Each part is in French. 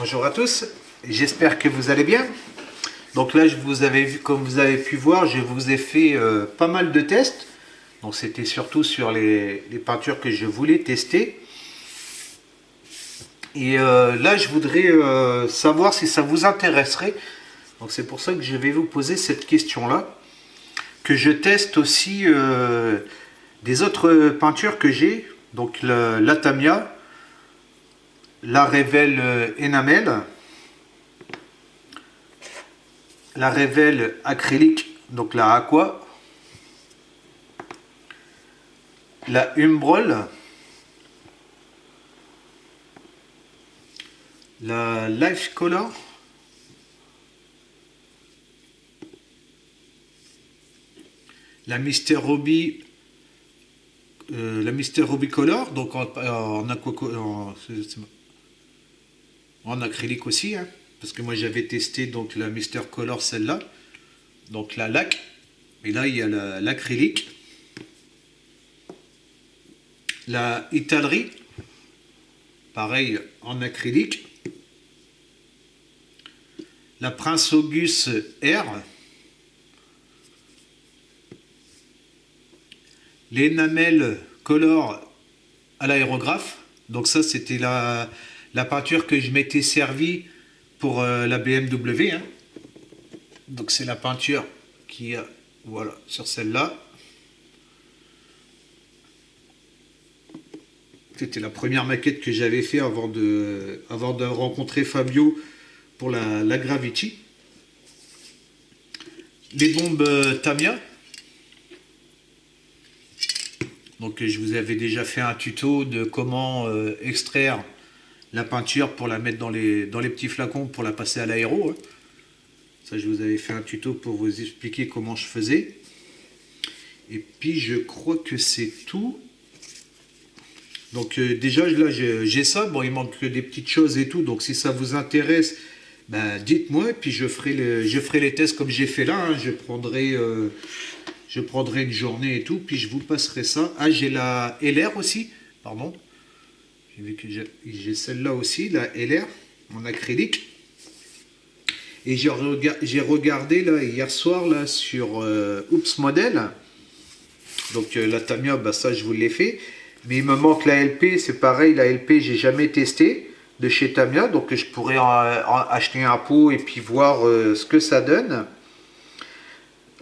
Bonjour à tous, j'espère que vous allez bien. Donc là, comme vous avez pu voir, je vous ai fait pas mal de tests. Donc c'était surtout sur les peintures que je voulais tester. Et là, je voudrais savoir si ça vous intéresserait. Donc c'est pour ça que je vais vous poser cette question-là. Que je teste aussi des autres peintures que j'ai. Donc la Tamiya, la Revell Enamel, la Revell acrylique, donc la Aqua, la Humbrol, la Life Color, la Mr. Robbie, Color, donc en acrylique aussi, hein, parce que moi j'avais testé donc la Mr. Color, celle-là, donc la lac, et là il y a l'acrylique, la Italry, pareil en acrylique, la Prince Auguste R, l'Enamel Color à l'aérographe. Donc ça c'était la peinture que je m'étais servi pour la BMW, hein. Donc c'est la peinture qui a, voilà, sur celle-là. C'était la première maquette que j'avais fait avant de rencontrer Fabio pour la Gravity. Les bombes Tamiya. Donc je vous avais déjà fait un tuto de comment extraire la peinture pour la mettre dans les petits flacons pour la passer à l'aéro, hein. Ça je vous avais fait un tuto pour vous expliquer comment je faisais. Et puis je crois que c'est tout. Donc déjà là j'ai ça, bon il manque que des petites choses et tout, donc si ça vous intéresse, ben, dites-moi et puis je ferai les tests comme j'ai fait là, hein. Je prendrai une journée et tout, puis je vous passerai ça. Ah, j'ai la LR aussi, pardon. J'ai vu que j'ai celle-là aussi, la LR, en acrylique. Et j'ai regardé là, hier soir là, sur Oops Model. Donc la Tamiya, bah, ça je vous l'ai fait. Mais il me manque la LP, c'est pareil, la LP j'ai jamais testé de chez Tamiya. Donc je pourrais acheter un pot et puis voir ce que ça donne.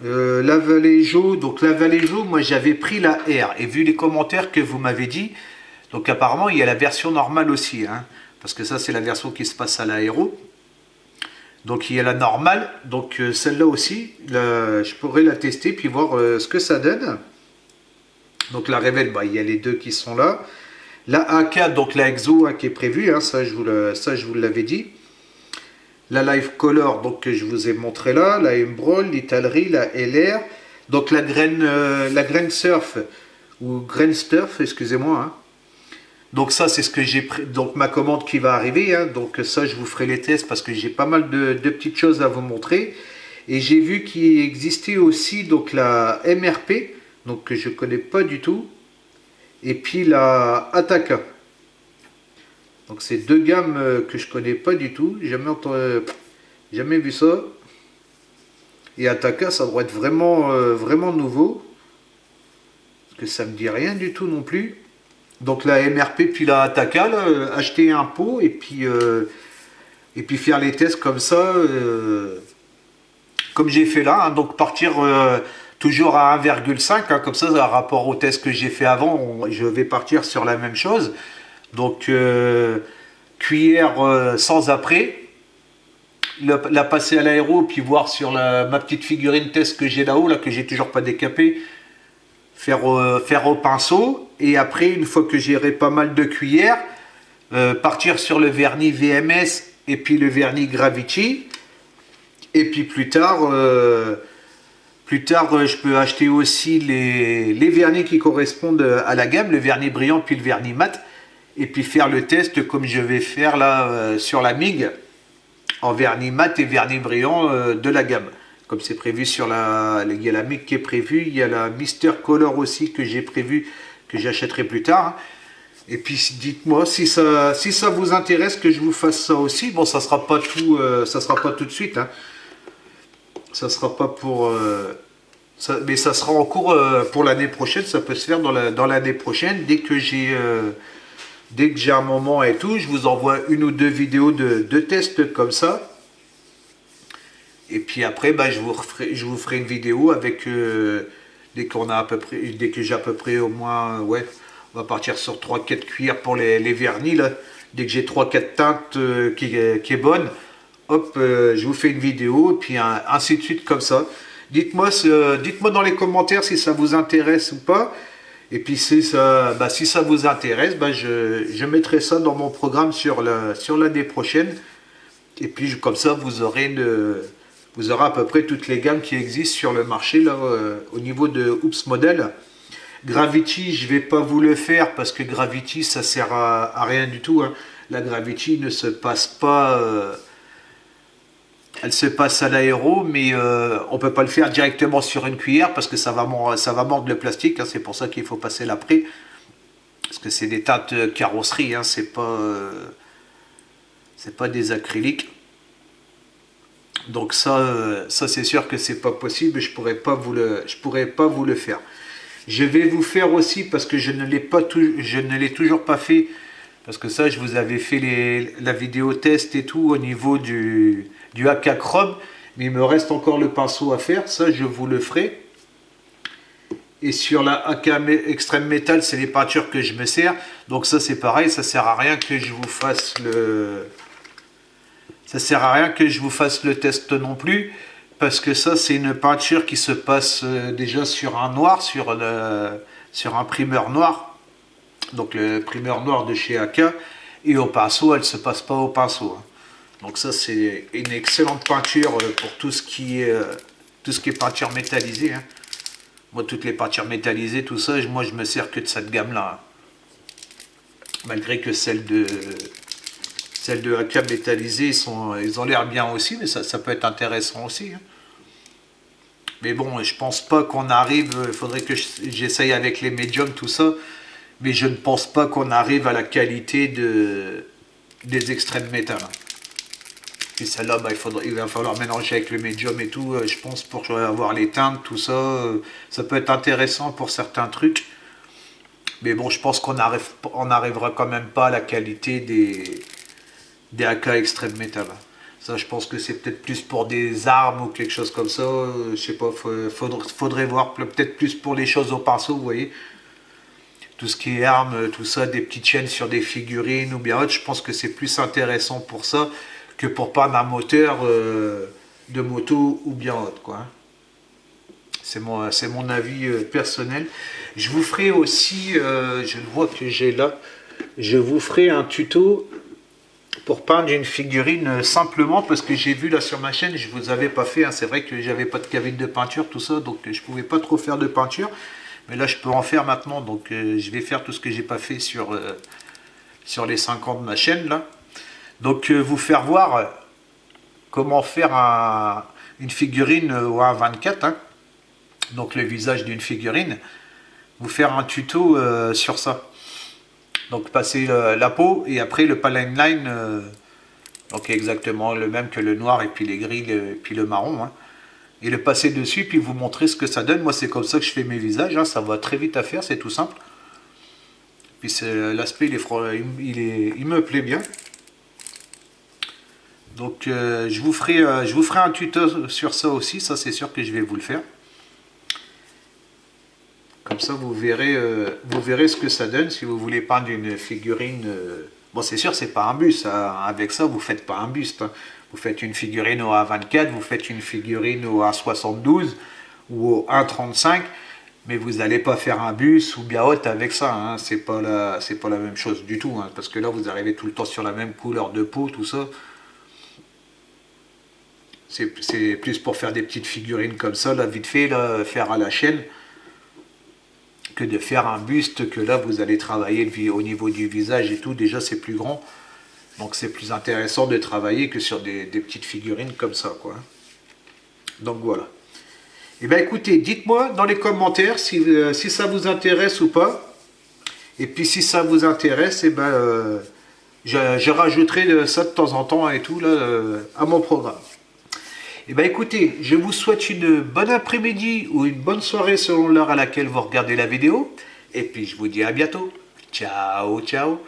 La Vallejo, donc la Vallejo, moi j'avais pris la R et vu les commentaires que vous m'avez dit, donc apparemment il y a la version normale aussi, hein, parce que ça c'est la version qui se passe à l'aéro. Donc il y a la normale, donc celle-là aussi, je pourrais la tester puis voir ce que ça donne. Donc la Revell, bah, il y a les deux qui sont là. La AK, donc la Exo hein, qui est prévue, hein, ça je vous l'avais dit. La Life Color, donc que je vous ai montré là, la Humbrol, l'Italry, la LR, donc la Grain Surf, ou Grain Surf, excusez-moi, hein. Donc ça c'est ce que j'ai pris, donc ma commande qui va arriver, hein. Donc ça je vous ferai les tests parce que j'ai pas mal de petites choses à vous montrer. Et j'ai vu qu'il existait aussi donc la MRP, donc que je connais pas du tout, et puis la Ataka. Donc c'est deux gammes que je connais pas du tout, jamais vu ça. Et Ataka ça doit être vraiment, vraiment nouveau, parce que ça me dit rien du tout non plus. Donc la MRP puis la Ataka, là, acheter un pot et puis faire les tests comme ça, comme j'ai fait là, hein. Donc partir toujours à 1,5, hein, comme ça par rapport au test que j'ai fait avant, je vais partir sur la même chose. Donc cuillère sans après, la passer à l'aéro, puis voir sur ma petite figurine test que j'ai là-haut, là, que j'ai toujours pas décapé, faire au pinceau, et après une fois que j'aurai pas mal de cuillères, partir sur le vernis VMS et puis le vernis Gravity, et puis plus tard je peux acheter aussi les vernis qui correspondent à la gamme, le vernis brillant puis le vernis mat, et puis faire le test comme je vais faire là sur la MIG, en vernis mat et vernis brillant de la gamme. Comme c'est prévu sur il y a la MIG qui est prévue, il y a la Mr. Color aussi que j'ai prévu, que j'achèterai plus tard. Et puis dites-moi si ça vous intéresse que je vous fasse ça aussi. Bon, ça sera pas tout, ça sera pas tout de suite, hein. Ça sera pas pour, mais ça sera en cours pour l'année prochaine. Ça peut se faire dans l'année prochaine. Dès que j'ai un moment et tout, je vous envoie une ou deux vidéos de tests comme ça. Et puis après, bah, je vous ferai une vidéo avec dès que j'ai à peu près au moins, ouais, on va partir sur 3-4 cuillères pour les vernis là. Dès que j'ai 3-4 teintes qui est bonne, hop, je vous fais une vidéo, et puis ainsi de suite comme ça. Dites-moi dans les commentaires si ça vous intéresse ou pas. Et puis si ça vous intéresse, bah, je mettrai ça dans mon programme sur l'année prochaine. Et puis comme ça, vous aurez à peu près toutes les gammes qui existent sur le marché là, au niveau de Oops Model. Gravity, je ne vais pas vous le faire parce que Gravity, ça sert à rien du tout, hein. La Gravity ne se passe pas, elle se passe à l'aéro, mais on ne peut pas le faire directement sur une cuillère parce que ça va mordre le plastique, hein. C'est pour ça qu'il faut passer l'après. Parce que c'est des teintes carrosserie, hein. C'est pas des acryliques. Donc ça c'est sûr que c'est pas possible, je pourrais pas vous le faire. Je vais vous faire aussi, parce que je ne l'ai toujours pas fait, parce que ça je vous avais fait la vidéo test et tout au niveau du AK Chrome, mais il me reste encore le pinceau à faire, ça je vous le ferai. Et sur la AK Extreme Metal, c'est les peintures que je me sers, donc ça c'est pareil, ça sert à rien que je vous fasse le test non plus, parce que ça c'est une peinture qui se passe déjà sur un noir, sur un primeur noir, donc le primeur noir de chez AK, et au pinceau elle se passe pas au pinceau, hein. Donc ça c'est une excellente peinture pour tout ce qui est peinture métallisée, hein. Moi toutes les peintures métallisées, tout ça, moi je me sers que de cette gamme là, hein. Malgré que celle de AK métallisée, ils ont l'air bien aussi, mais ça peut être intéressant aussi, hein. Mais bon, je pense pas qu'on arrive, il faudrait que j'essaye avec les médiums, tout ça, mais je ne pense pas qu'on arrive à la qualité des extrêmes métal, hein. Puis celle-là, bah, il va falloir mélanger avec le médium et tout, je pense, pour avoir les teintes, tout ça, ça peut être intéressant pour certains trucs. Mais bon, je pense qu'on n'arrivera quand même pas à la qualité des AK Extreme Metal. Ça, je pense que c'est peut-être plus pour des armes ou quelque chose comme ça. Je sais pas, faudrait voir, peut-être plus pour les choses au pinceau, vous voyez. Tout ce qui est armes, tout ça, des petites chaînes sur des figurines ou bien autre, je pense que c'est plus intéressant pour ça que pour peindre un moteur de moto ou bien autre, quoi. C'est mon avis personnel. Je vous ferai aussi, je le vois que j'ai là, je vous ferai un tuto pour peindre une figurine simplement, parce que j'ai vu là sur ma chaîne, je vous avais pas fait, hein, c'est vrai que j'avais pas de cabine de peinture, tout ça, donc je pouvais pas trop faire de peinture, mais là je peux en faire maintenant, donc je vais faire tout ce que j'ai pas fait sur les 5 ans de ma chaîne là. Donc vous faire voir comment faire une figurine au 1.24, hein, donc le visage d'une figurine, vous faire un tuto sur ça. Donc passer la peau et après le paline line, donc exactement le même que le noir et puis les gris et puis le marron, hein. Et le passer dessus puis vous montrer ce que ça donne. Moi c'est comme ça que je fais mes visages, hein. Ça va très vite à faire, c'est tout simple. Puis l'aspect il me plaît bien. Donc je vous ferai un tuto sur ça aussi, ça c'est sûr que je vais vous le faire. Comme ça, vous verrez ce que ça donne si vous voulez peindre une figurine. Bon, c'est sûr, c'est pas un buste, hein. Avec ça, vous faites pas un buste, hein. Vous faites une figurine au 1.24, vous faites une figurine au 1.72 ou au 1.35, mais vous n'allez pas faire un buste ou bien haute avec ça, hein. C'est pas la même chose du tout, hein, parce que là, vous arrivez tout le temps sur la même couleur de peau, tout ça. C'est plus pour faire des petites figurines comme ça, là, vite fait, là, faire à la chaîne, que de faire un buste que là vous allez travailler au niveau du visage et tout. Déjà c'est plus grand, donc c'est plus intéressant de travailler que sur des petites figurines comme ça, quoi. Donc voilà. Et bien écoutez, dites-moi dans les commentaires si ça vous intéresse ou pas. Et puis si ça vous intéresse, et ben, je rajouterai ça de temps en temps et tout là, à mon programme. Et ben écoutez, je vous souhaite une bonne après-midi ou une bonne soirée selon l'heure à laquelle vous regardez la vidéo. Et puis je vous dis à bientôt. Ciao, ciao.